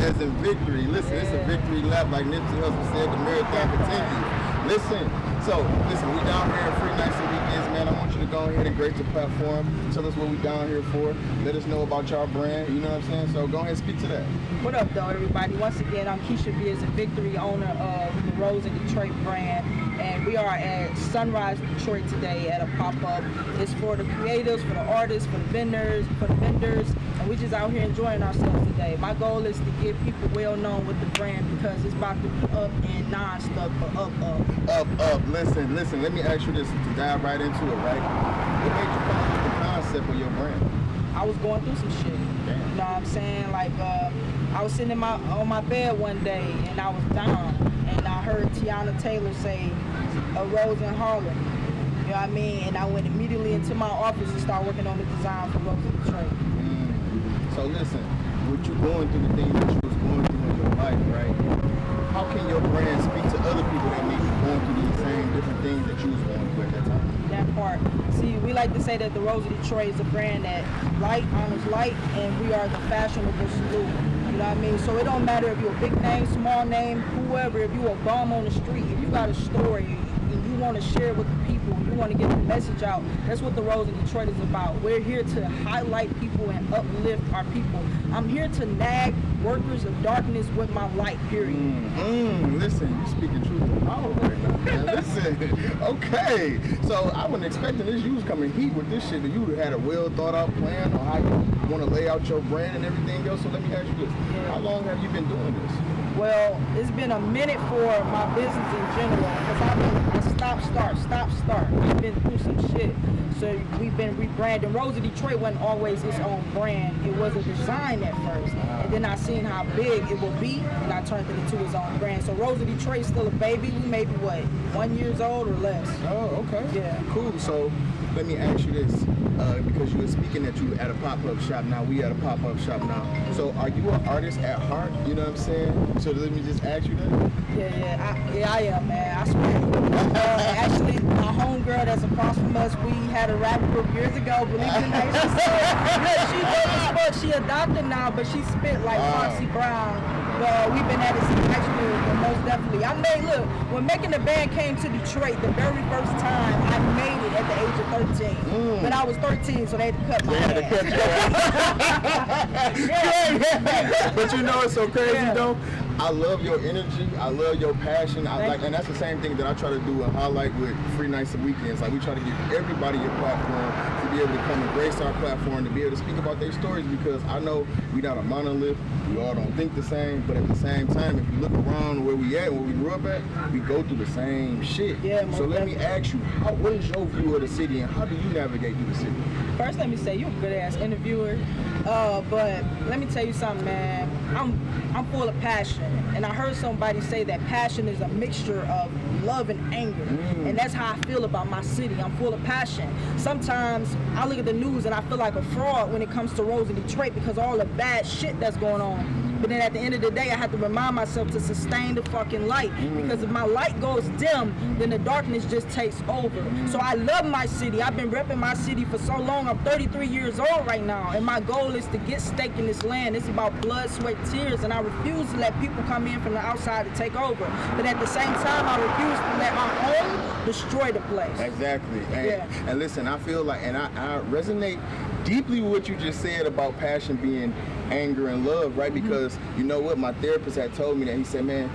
as in victory. Listen, it's a victory lap, like Nipsey Hussle said. The marathon continues. Listen, we down here at Free Nights and Weekends, man. I want you to go ahead and grace the platform. Tell us what we down here for. Let us know about y'all brand. You know what I'm saying? So go ahead and speak to that. What up, though, everybody? Once again, I'm Keisha Beers, a Victory, owner of the Rose in Detroit brand. And we are at Sunrise Detroit today at a pop-up. It's for the creatives, for the artists, for the vendors, and we just out here enjoying ourselves today. My goal is to get people well known with the brand because it's about to be up and non-stop, but up. Listen, let me ask you this to dive right into it, right? What made you come up with the concept of your brand? I was going through some shit. Damn. You know what I'm saying? Like, I was sitting on my bed one day and I was down, and I heard Tiana Taylor say, "A Rose in Harlem." You know what I mean? And I went immediately into my office and started working on the design for Rose in Detroit. So listen, with you going through the things that you was going through in your life, right? How can your brand speak to other people that may be going through these same different things that you was going through at that time? That part. See, we like to say that the Rose of Detroit is a brand that light honors light, and we are the fashionable salute. You know what I mean? So it don't matter if you're a big name, small name, whoever, if you're a bum on the street, if you got a story and you want to share it with the people, you want to get the message out, that's what the Rose of Detroit is about. We're here to highlight people and uplift our people. I'm here to nag workers of darkness with my light, period. Listen, you speaking truth to power right now, man. Listen, okay. So I wasn't expecting this. You was coming heat with this shit. You had a well thought out plan on how you want to lay out your brand and everything else. So let me ask you this. How long have you been doing this? Well, it's been a minute for my business in general because I've been stop, start. We've been through some shit. So we've been rebranding. Rose of Detroit wasn't always its own brand. It was a design at first. And then I seen how big it would be, and I turned it into its own brand. So Rose of Detroit is still a baby. We maybe, 1 year old or less. Oh, okay. Yeah. Cool. So let me ask you this. Because you were speaking that you at a pop-up shop now, we at a pop-up shop now. So are you an artist at heart? You know what I'm saying? So let me just ask you that. Yeah, I am, man. I swear. Actually, my homegirl that's across from us, we had a rap group years ago. Believe it or not, she dope as fuck. She a doctor now, but she spit like Foxy Brown. We've been at it since high school, but most definitely. Look, when Making the Band came to Detroit the very first time, I made it at the age of 13. But I was 13, so they had to cut my ass. But you know what's so crazy though? I love your energy. I love your passion. And that's the same thing that I try to do and highlight with Free Nights and Weekends. Like we try to give everybody a platform to be able to come and grace our platform, to be able to speak about their stories, because I know we not a monolith. We all don't think the same, but at the same time, if you look around where we at, where we grew up at, we go through the same shit. Yeah, so let me ask you, what is your view of the city and how do you navigate through the city? First, let me say you're a good ass interviewer, but let me tell you something, man. I'm full of passion, and I heard somebody say that passion is a mixture of love and anger, and that's how I feel about my city. I'm full of passion. Sometimes I look at the news and I feel like a fraud when it comes to Rose in Detroit because of all the bad shit that's going on. But then at the end of the day, I have to remind myself to sustain the fucking light, because if my light goes dim, then the darkness just takes over. So I love my city. I've been repping my city for so long. I'm 33 years old right now, and my goal is to get stake in this land. It's about blood, sweat, tears, and I refuse to let people come in from the outside to take over. But at the same time, I refuse to let our own destroy the place. Exactly. And listen, I feel like, and I resonate deeply with what you just said about passion being anger and love, right? Because you know what, my therapist had told me that. He said, man,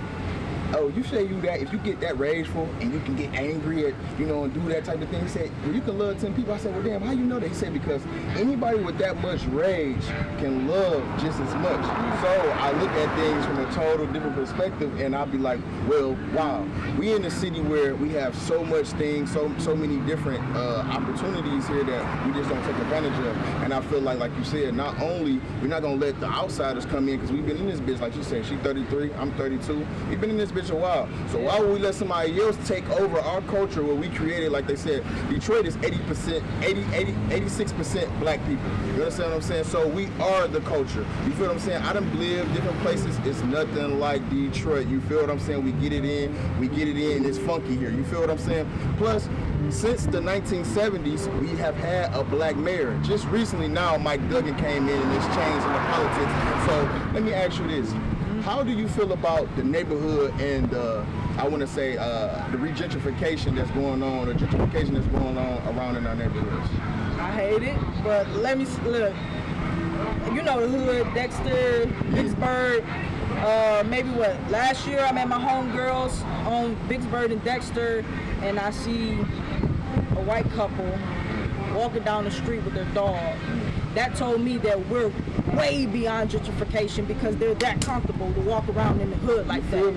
oh, you say you that, if you get that rageful and you can get angry at, and do that type of thing, he said, well, you can love 10 people. I said, well, damn, how you know that? He said, because anybody with that much rage can love just as much. So I look at things from a total different perspective, and I'll be like, well, wow, we in a city where we have so much things, so many different opportunities here that we just don't take advantage of. And I feel like you said, not only, we're not gonna let the outsiders come in, because we've been in this bitch, like you said, she's 33, I'm 32, we've been in this bitch a while. So why would we let somebody else take over our culture where we created, like they said, Detroit is 86% black people. You understand what I'm saying? So we are the culture. You feel what I'm saying? I done lived different places. It's nothing like Detroit. You feel what I'm saying? We get it in, it's funky here. You feel what I'm saying? Plus, since the 1970s, we have had a black mayor. Just recently now, Mike Duggan came in and it's changed in the politics. So let me ask you this. How do you feel about the neighborhood and I want to say the regentrification that's going on, the gentrification that's going on around in our neighborhoods? I hate it, but let me look. You know the hood, Dexter, Vicksburg. Maybe last year I'm at my homegirls on Vicksburg and Dexter, and I see a white couple walking down the street with their dog. That told me that we're way beyond gentrification because they're that comfortable to walk around in the hood like that.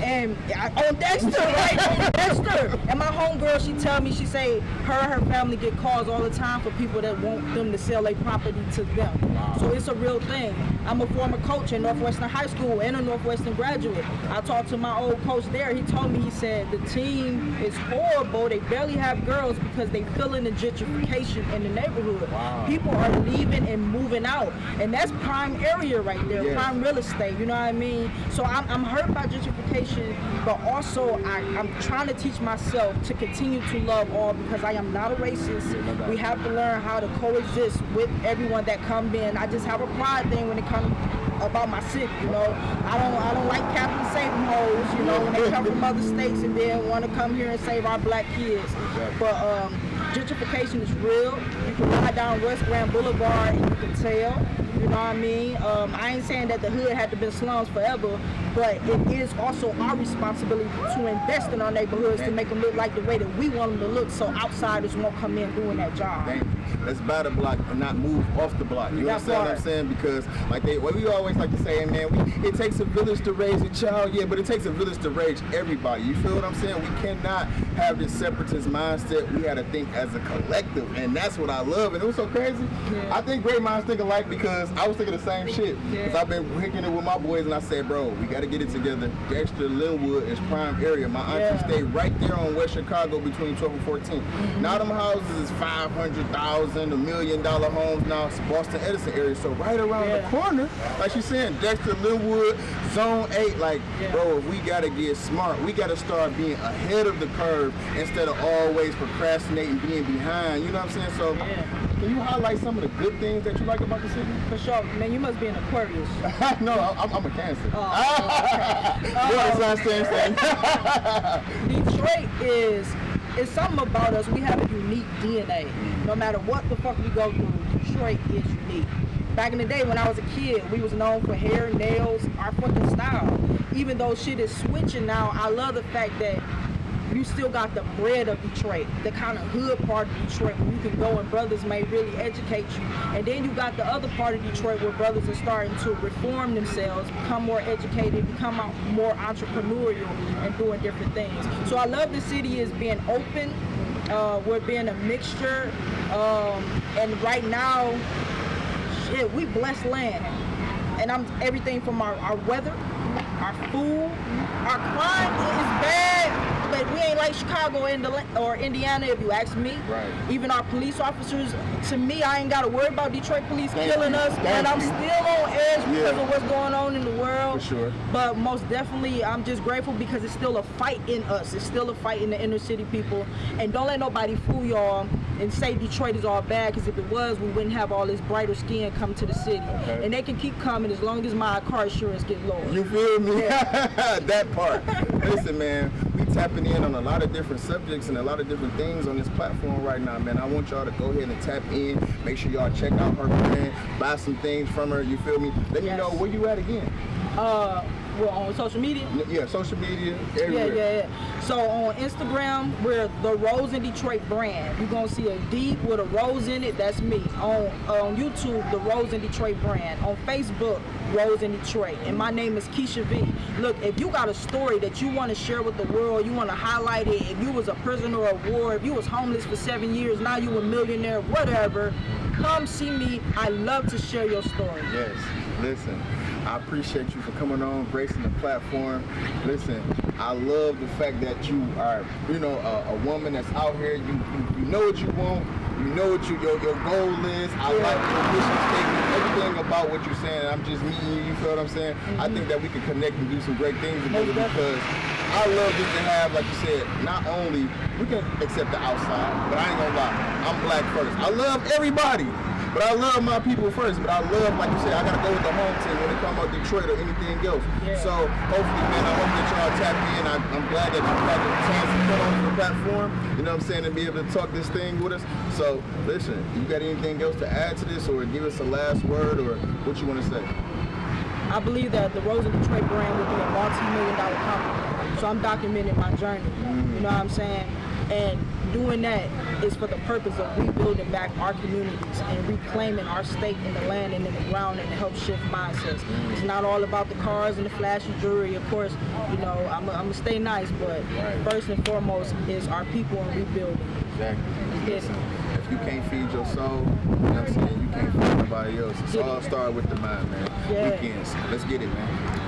And on Dexter, right? On Dexter. And my homegirl, she tell me, she say her and her family get calls all the time for people that want them to sell their property to them. Wow. So it's a real thing. I'm a former coach at Northwestern High School and a Northwestern graduate. I talked to my old coach there. He told me, he said, the team is horrible. They barely have girls because they feeling the gentrification in the neighborhood. Wow. People are leaving and moving out. And that's prime area right there, yes. Prime real estate, you know what I mean? So I'm hurt by gentrification, but also I'm trying to teach myself to continue to love all because I am not a racist. We have to learn how to coexist with everyone that comes in. I just have a pride thing when it comes about my city, you know. I don't like Captain Saving hoes, you know, when they come from other states and then want to come here and save our black kids. But gentrification is real. You can ride down West Grand Boulevard and you can tell. You know what I mean? I ain't saying that the hood had to be slums forever, but it is also our responsibility to invest in our neighborhoods to make them look like the way that we want them to look so outsiders won't come in doing that job. Let's buy the block and not move off the block. You understand what I'm saying? Because like we always like to say, man, it takes a village to raise a child, yeah, but it takes a village to raise everybody. You feel what I'm saying? We cannot have this separatist mindset. We got to think as a collective, and that's what I love. And it was so crazy. Yeah. I think great minds think alike because I was thinking the same shit. Because I've been kicking it with my boys, and I said, bro, we got to get it together. Dexter, Linwood is prime area. My auntie stayed right there on West Chicago between 12 and 14. Mm-hmm. Now them houses is 500,000, $1 million homes now. It's Boston Edison area, so right around the corner, like she's saying, Dexter, Linwood, Zone 8. Like, bro, if we got to get smart, we got to start being ahead of the curve instead of always procrastinating, being behind. You know what I'm saying? So. Can you highlight some of the good things that you like about the city? For sure. Man, you must be an Aquarius. No, I'm a Cancer. Okay. Detroit is something about us. We have a unique DNA. No matter what the fuck we go through, Detroit is unique. Back in the day when I was a kid, we was known for hair, nails, our fucking style. Even though shit is switching now, I love the fact that you still got the bread of Detroit, the kind of hood part of Detroit where you can go and brothers may really educate you. And then you got the other part of Detroit where brothers are starting to reform themselves, become more educated, become more entrepreneurial and doing different things. So I love the city as being open, we're being a mixture, and right now, shit, we blessed land. And everything from our weather, our food, our crime is bad. But we ain't like Chicago or Indiana, if you ask me. Right. Even our police officers, to me, I ain't got to worry about Detroit police killing us. And I'm still on edge because of what's going on in the world. For sure. But most definitely, I'm just grateful because it's still a fight in us. It's still a fight in the inner city people. And don't let nobody fool y'all and say Detroit is all bad, because if it was, we wouldn't have all this brighter skin come to the city. Okay. And they can keep coming as long as my car insurance gets lower. You feel me? Yeah. That part. Listen, man, we tapping in on a lot of different subjects and a lot of different things on this platform right now, man. I want y'all to go ahead and tap in. Make sure y'all check out her brand, buy some things from her, you feel me? Let me know where you at again. Well, on social media? Yeah, social media, everywhere. Yeah. So on Instagram, we're the Rose in Detroit brand. You're going to see a D with a rose in it. That's me. On YouTube, the Rose in Detroit brand. On Facebook, Rose in Detroit. And my name is Keisha V. Look, if you got a story that you want to share with the world, you want to highlight it, if you was a prisoner of war, if you was homeless for 7 years, now you a millionaire, whatever, come see me. I love to share your story. Yes. Listen, I appreciate you for coming on, gracing the platform. Listen, I love the fact that you are, a woman that's out here. You know what you want. You know what your goal is. I like your mission statement, everything about what you're saying. I'm just meeting you. You feel what I'm saying? Mm-hmm. I think that we can connect and do some great things together because I love just to have, like you said, not only we can accept the outside, but I ain't gonna lie, I'm black first. I love everybody. But I love my people first. But I love, like you said, I gotta go with the home team when it comes out Detroit or anything else. Yeah. So hopefully, man, I hope that y'all tap in. I'm glad that you had the chance to come on the platform. You know what I'm saying, and be able to talk this thing with us. So listen, you got anything else to add to this, or give us a last word, or what you want to say? I believe that the Rose of Detroit brand will be a multi-million-dollar company. So I'm documenting my journey. You know what I'm saying? And doing that is for the purpose of rebuilding back our communities and reclaiming our stake in the land and in the ground, and to help shift mindsets. It's not all about the cars and the flashy jewelry. Of course, you know, I'm gonna stay nice, but first and foremost is our people and rebuilding. Exactly. Yes. Listen, if you can't feed your soul, you know what I'm saying, you can't feed nobody else. It's all start with the mind, man. Yeah. Weekends. Let's get it, man.